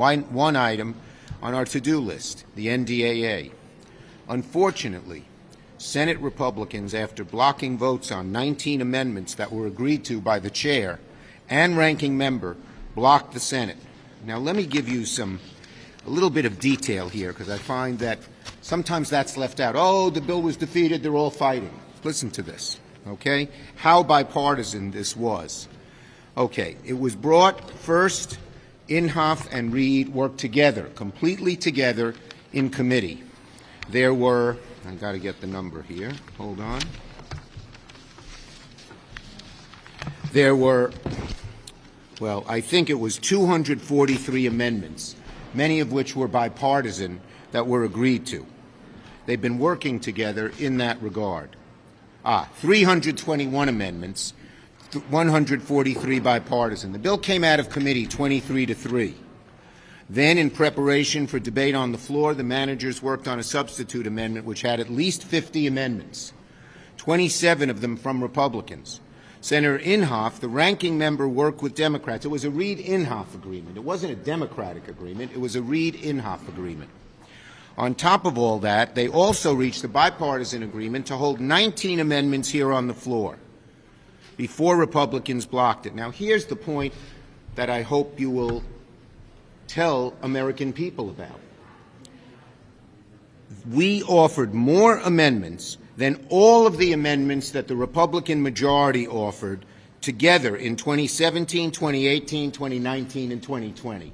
one item on our to-do list, the NDAA. Unfortunately, Senate Republicans, after blocking votes on 19 amendments that were agreed to by the chair and ranking member, blocked the Senate. Now, let me give you a little bit of detail here, because I find that sometimes that's left out. Oh, the bill was defeated, they're all fighting. Listen to this, okay? How bipartisan this was. Okay, it was brought first, Inhofe and Reid worked together, completely together in committee. There were, I got to get the number here, hold on. There were, well, I think it was 243 amendments, many of which were bipartisan, that were agreed to. They've been working together in that regard. 321 amendments, 143 bipartisan. The bill came out of committee 23-3. Then, in preparation for debate on the floor, the managers worked on a substitute amendment which had at least 50 amendments, 27 of them from Republicans. Senator Inhofe, the ranking member, worked with Democrats. It was a Reid-Inhofe agreement. It wasn't a Democratic agreement. It was a Reid-Inhofe agreement. On top of all that, they also reached a bipartisan agreement to hold 19 amendments here on the floor before Republicans blocked it. Now, here's the point that I hope you will tell American people about. We offered more amendments than all of the amendments that the Republican majority offered together in 2017, 2018, 2019, and 2020.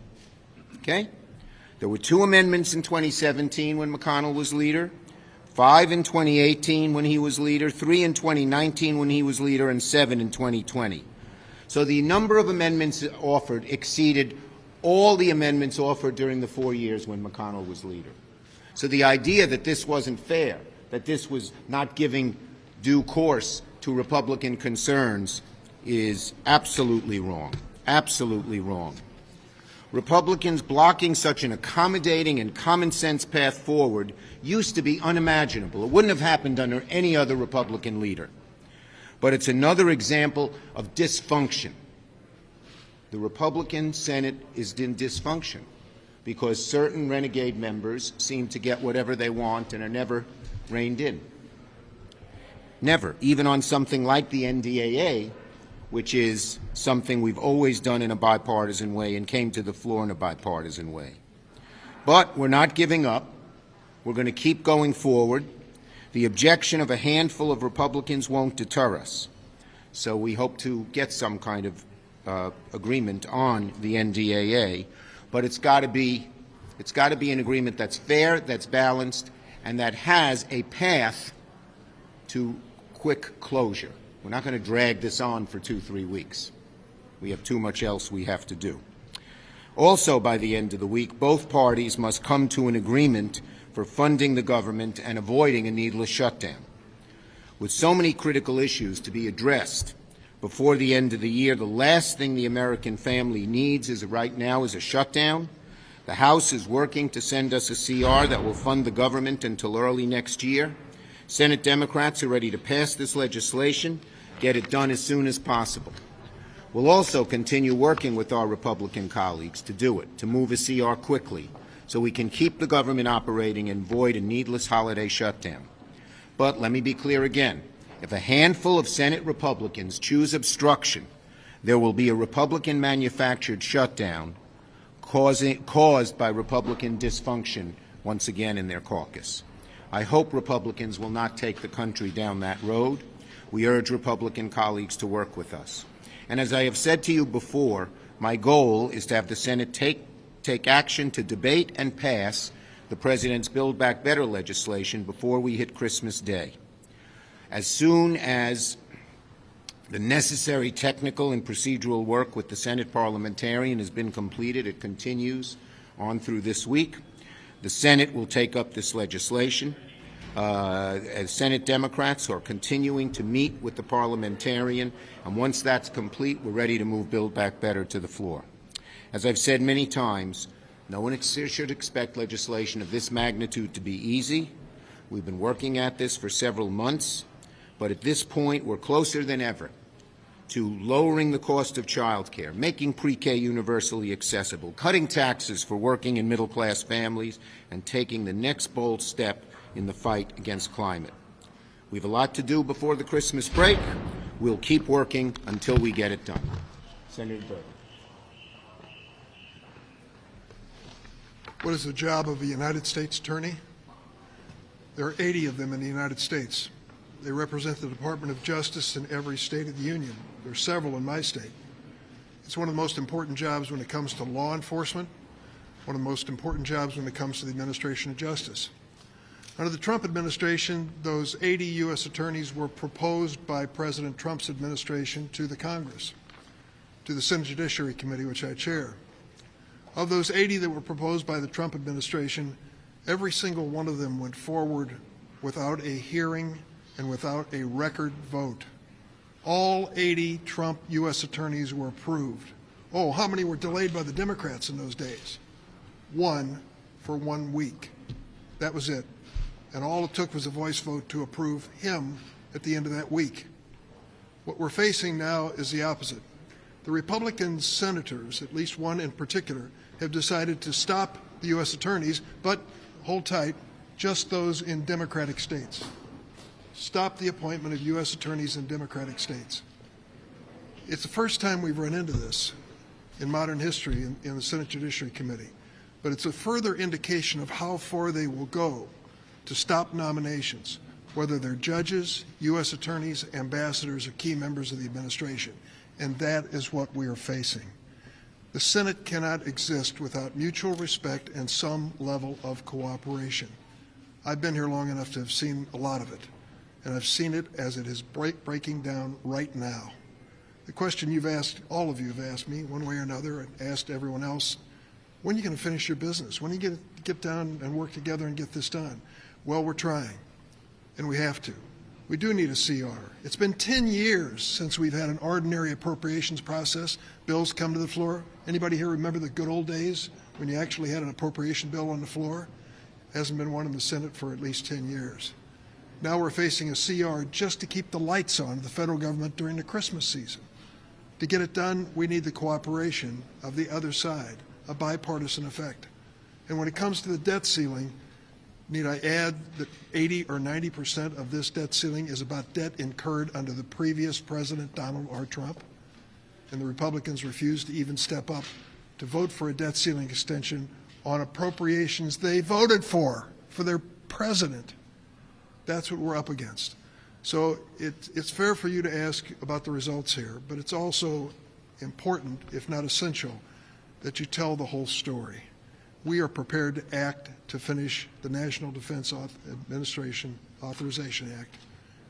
Okay? There were 2 amendments in 2017 when McConnell was leader, 5 in 2018 when he was leader, 3 in 2019 when he was leader, and 7 in 2020. So the number of amendments offered exceeded all the amendments offered during the 4 years when McConnell was leader. So the idea that this wasn't fair, that this was not giving due course to Republican concerns, is absolutely wrong. Absolutely wrong. Republicans blocking such an accommodating and common-sense path forward used to be unimaginable. It wouldn't have happened under any other Republican leader. But it's another example of dysfunction. The Republican Senate is in dysfunction because certain renegade members seem to get whatever they want and are never reined in. Never, even on something like the NDAA, which is something we've always done in a bipartisan way and came to the floor in a bipartisan way. But we're not giving up. We're going to keep going forward. The objection of a handful of Republicans won't deter us. So we hope to get some kind of agreement on the NDAA, but it's got to be an agreement that's fair, that's balanced, and that has a path to quick closure. We're not going to drag this on for 2-3 weeks. We have too much else we have to do. Also, by the end of the week, both parties must come to an agreement for funding the government and avoiding a needless shutdown. With so many critical issues to be addressed before the end of the year, the last thing the American family needs right now is a shutdown. The House is working to send us a CR that will fund the government until early next year. Senate Democrats are ready to pass this legislation, get it done as soon as possible. We'll also continue working with our Republican colleagues to do it, to move a CR quickly, so we can keep the government operating and avoid a needless holiday shutdown. But let me be clear again. If a handful of Senate Republicans choose obstruction, there will be a Republican-manufactured shutdown caused by Republican dysfunction once again in their caucus. I hope Republicans will not take the country down that road. We urge Republican colleagues to work with us. And as I have said to you before, my goal is to have the Senate take action to debate and pass the President's Build Back Better legislation before we hit Christmas Day. As soon as the necessary technical and procedural work with the Senate parliamentarian has been completed, it continues on through this week. The Senate will take up this legislation. As Senate Democrats are continuing to meet with the parliamentarian, and once that's complete, we're ready to move Build Back Better to the floor. As I've said many times, no one should expect legislation of this magnitude to be easy. We've been working at this for several months, but at this point, we're closer than ever to lowering the cost of child care, making pre-K universally accessible, cutting taxes for working and middle-class families, and taking the next bold step in the fight against climate. We have a lot to do before the Christmas break. We'll keep working until we get it done. Senator Durbin. What is the job of a United States Attorney? There are 80 of them in the United States. They represent the Department of Justice in every state of the Union. There are several in my state. It's one of the most important jobs when it comes to law enforcement, one of the most important jobs when it comes to the administration of justice. Under the Trump administration, those 80 U.S. attorneys were proposed by President Trump's administration to the Congress, to the Senate Judiciary Committee, which I chair. Of those 80 that were proposed by the Trump administration, every single one of them went forward without a hearing and without a record vote. All 80 Trump U.S. attorneys were approved. Oh, how many were delayed by the Democrats in those days? One for 1 week. That was it. And all it took was a voice vote to approve him at the end of that week. What we're facing now is the opposite. The Republican senators, at least one in particular, have decided to stop the U.S. attorneys, but hold tight, just those in Democratic states. Stop the appointment of U.S. attorneys in Democratic states. It's the first time we've run into this in modern history in the Senate Judiciary Committee, but it's a further indication of how far they will go to stop nominations, whether they're judges, U.S. attorneys, ambassadors, or key members of the administration. And that is what we are facing. The Senate cannot exist without mutual respect and some level of cooperation. I've been here long enough to have seen a lot of it, and I've seen it as it is breaking down right now. The question you've asked, all of you have asked me one way or another, and asked everyone else, when are you going to finish your business? When are you going to get down and work together and get this done? Well, we're trying, and we have to. We do need a CR. It's been 10 years since we've had an ordinary appropriations process. Bills come to the floor. Anybody here remember the good old days when you actually had an appropriation bill on the floor? Hasn't been one in the Senate for at least 10 years. Now we're facing a CR just to keep the lights on the federal government during the Christmas season. To get it done, we need the cooperation of the other side, a bipartisan effect. And when it comes to the debt ceiling, need I add that 80 or 90% of this debt ceiling is about debt incurred under the previous President Donald R. Trump? And the Republicans refused to even step up to vote for a debt ceiling extension on appropriations they voted for their president. That's what we're up against. So it's fair for you to ask about the results here, but it's also important, if not essential, that you tell the whole story. We are prepared to act to finish the National Defense Administration Authorization Act,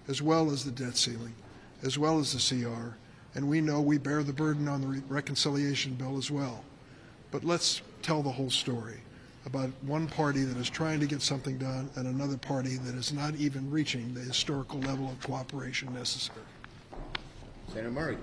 as well as the debt ceiling, as well as the CR, and we know we bear the burden on the reconciliation bill as well. But let's tell the whole story about one party that is trying to get something done and another party that is not even reaching the historical level of cooperation necessary. Senator Murray.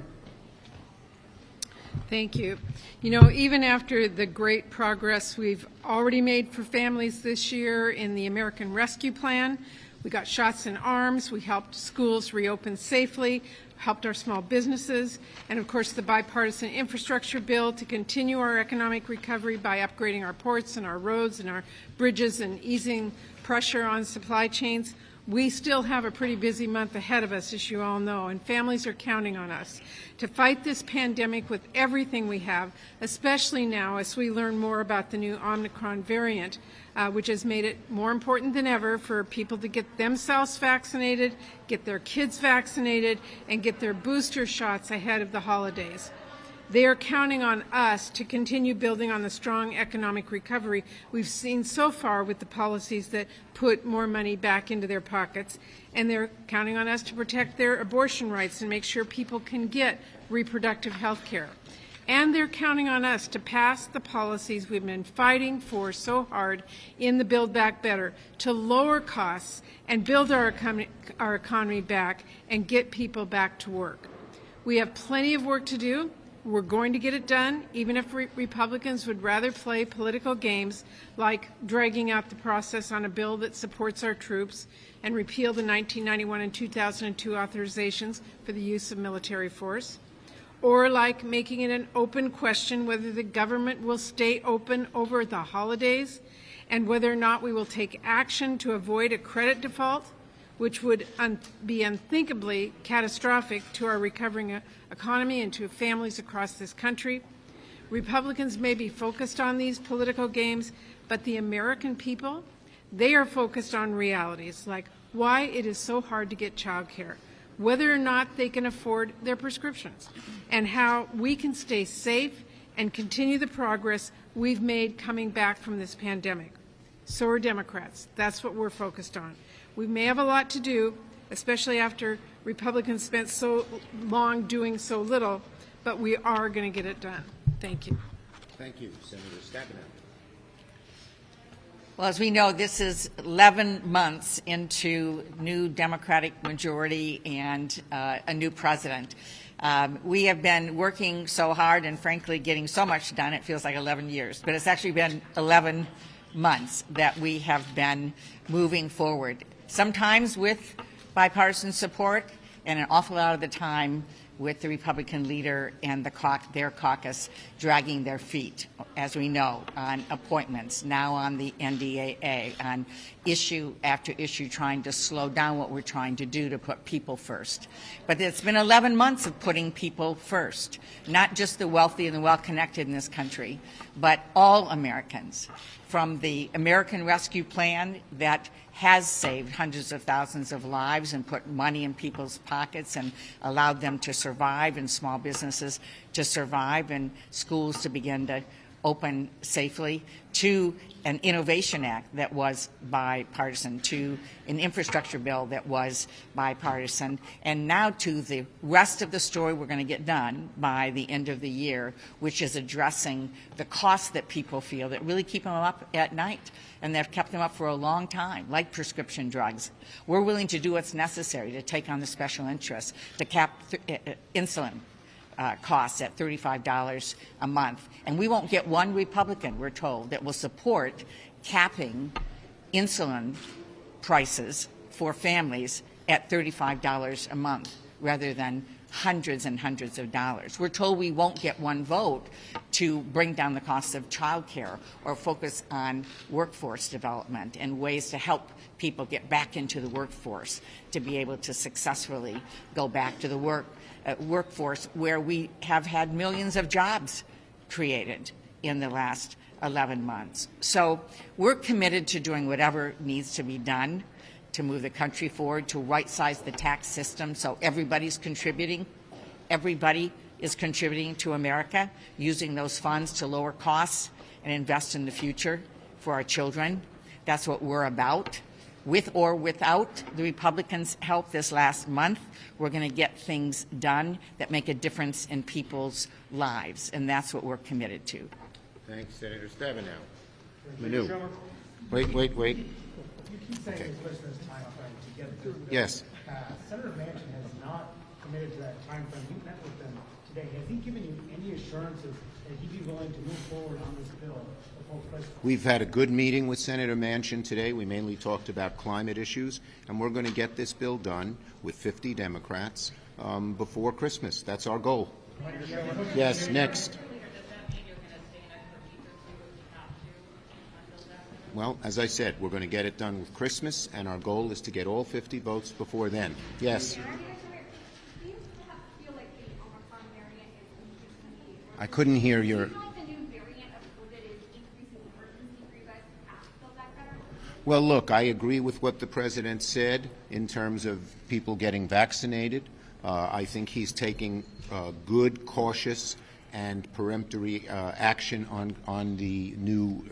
Thank you. You know, even after the great progress we've already made for families this year in the American Rescue Plan, we got shots in arms, we helped schools reopen safely, helped our small businesses, and of course the bipartisan infrastructure bill to continue our economic recovery by upgrading our ports and our roads and our bridges and easing pressure on supply chains. We still have a pretty busy month ahead of us, as you all know, and families are counting on us to fight this pandemic with everything we have, especially now as we learn more about the new Omicron variant, which has made it more important than ever for people to get themselves vaccinated, get their kids vaccinated, and get their booster shots ahead of the holidays. They are counting on us to continue building on the strong economic recovery we've seen so far with the policies that put more money back into their pockets. And they're counting on us to protect their abortion rights and make sure people can get reproductive health care. And they're counting on us to pass the policies we've been fighting for so hard in the Build Back Better, to lower costs and build our economy back and get people back to work. We have plenty of work to do, We're going to get it done, even if Republicans would rather play political games like dragging out the process on a bill that supports our troops and repeal the 1991 and 2002 authorizations for the use of military force, or like making it an open question whether the government will stay open over the holidays and whether or not we will take action to avoid a credit default, which would be unthinkably catastrophic to our recovering economy and to families across this country. Republicans may be focused on these political games, but the American people, they are focused on realities like why it is so hard to get child care, whether or not they can afford their prescriptions, and how we can stay safe and continue the progress we've made coming back from this pandemic. So are Democrats. That's what we're focused on. We may have a lot to do, especially after Republicans spent so long doing so little, but we are going to get it done. Thank you. Thank you, Senator Stabenow. Well, as we know, this is 11 months into new Democratic majority and a new president. We have been working so hard and, frankly, getting so much done, it feels like 11 years. But it's actually been 11 months that we have been moving forward, sometimes with bipartisan support and an awful lot of the time with the Republican leader and their caucus dragging their feet, as we know, on appointments, now on the NDAA, on issue after issue, trying to slow down what we're trying to do to put people first. But it's been 11 months of putting people first, not just the wealthy and the well-connected in this country, but all Americans, from the American Rescue Plan that has saved hundreds of thousands of lives and put money in people's pockets and allowed them to survive, and small businesses to survive, and schools to begin to open safely, to an Innovation Act that was bipartisan, to an infrastructure bill that was bipartisan, and now to the rest of the story we're going to get done by the end of the year, which is addressing the costs that people feel that really keep them up at night, and they've kept them up for a long time, like prescription drugs. We're willing to do what's necessary to take on the special interests, to cap insulin costs at $35 a month. And we won't get one Republican, we're told, that will support capping insulin prices for families at $35 a month rather than hundreds and hundreds of dollars. We're told we won't get one vote to bring down the cost of child care or focus on workforce development and ways to help people get back into the workforce to be able to successfully go back to the workforce where we have had millions of jobs created in the last 11 months. So we're committed to doing whatever needs to be done to move the country forward, to right-size the tax system so everybody's contributing. Everybody is contributing to America, using those funds to lower costs and invest in the future for our children. That's what we're about. With or without the Republicans' help this last month, we're going to get things done that make a difference in people's lives, and that's what we're committed to. Thanks, Senator Stabenow. Manu. Wait. You keep saying this listener's time frame to get this bill. Yes. Senator Manchin has not committed to that time frame. You met with them today. Has he given you any assurances that he'd be willing to move forward on this bill before Christmas? We've had a good meeting with Senator Manchin today. We mainly talked about climate issues, and we're going to get this bill done with 50 Democrats before Christmas. That's our goal. Yes, next. Well, as I said, we're going to get it done with Christmas, and our goal is to get all 50 votes before then. Yes. I couldn't hear your... Well, look, I agree with what the President said in terms of people getting vaccinated. I think he's taking good, cautious, and peremptory action on the new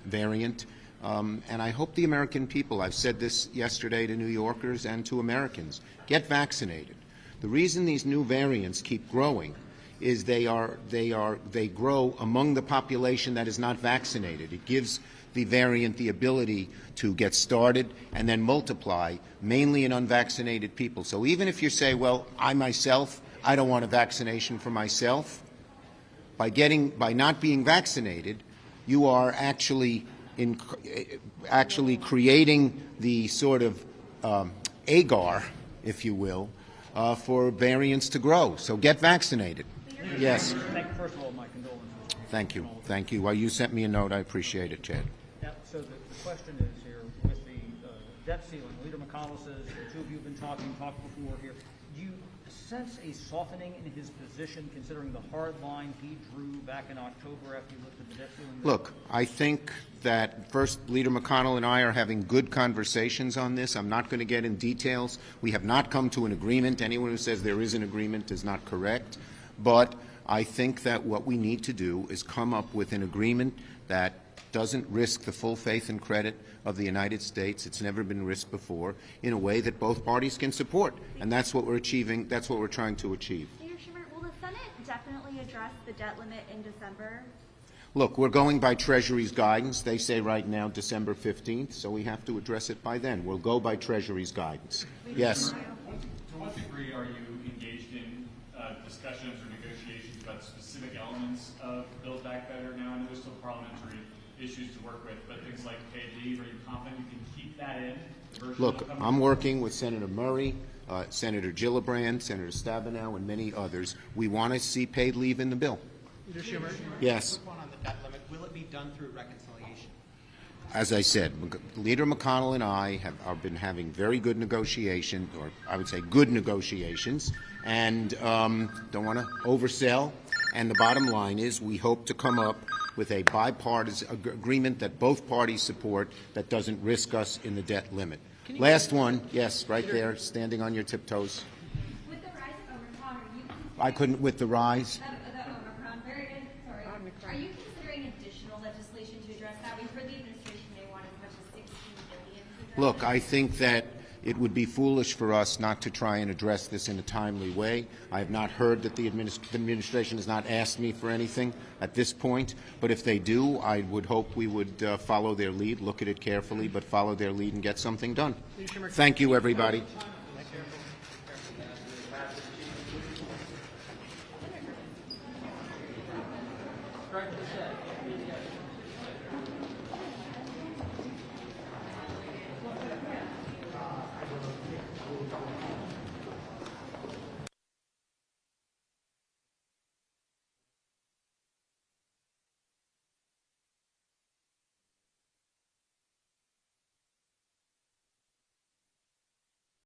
variant. And I hope the American people, I've said this yesterday to New Yorkers and to Americans, get vaccinated. The reason these new variants keep growing is they grow among the population that is not vaccinated. It gives the variant the ability to get started and then multiply, mainly in unvaccinated people. So even if you say, well, I don't want a vaccination for myself, by not being vaccinated, you are actually creating the sort of agar, if you will, for variants to grow. So get vaccinated. Yes. First of all, my condolences. Thank you. Thank you. Well, you sent me a note. I appreciate it, Chad. Yeah, so the question is here, with the debt ceiling, Leader McConnell says, the two of you have been talked before here. Do you sense a softening in his position, considering the hard line he drew back in October after he looked at the debt ceiling? Look, I think that first, Leader McConnell and I are having good conversations on this. I'm not going to get in details. We have not come to an agreement. Anyone who says there is an agreement is not correct. But I think that what we need to do is come up with an agreement that doesn't risk the full faith and credit of the United States. It's never been risked before, in a way that both parties can support. And that's what we're achieving. That's what we're trying to achieve. Mayor Schumer, will the Senate definitely address the debt limit in December? Look, we're going by Treasury's guidance. They say right now December 15th, so we have to address it by then. We'll go by Treasury's guidance. Yes. To what degree are you engaged in discussions or negotiations about specific elements of Build Back Better now? I know there's still parliamentary issues to work with, but things like paid leave, are you confident you can keep that in? Look, I'm working with Senator Murray, Senator Gillibrand, Senator Stabenow, and many others. We want to see paid leave in the bill. Leader Schumer. Yes. Quick one on the debt limit. Will it be done through reconciliation? As I said, Leader McConnell and I have been having very good negotiations, or I would say good negotiations, and don't want to oversell. And the bottom line is we hope to come up with a bipartisan agreement that both parties support that doesn't risk us in the debt limit. Last one, yes, right there, standing on your tiptoes. With the rise of Omicron, are you I couldn't with the rise. the Omicron variant? Sorry. Are you considering additional legislation to address that? We've heard the administration may want as much as $16 billion to address Look, I think that it would be foolish for us not to try and address this in a timely way. I have not heard that the administration has not asked me for anything at this point, but if they do, I would hope we would follow their lead, look at it carefully, but follow their lead and get something done. Thank you, everybody.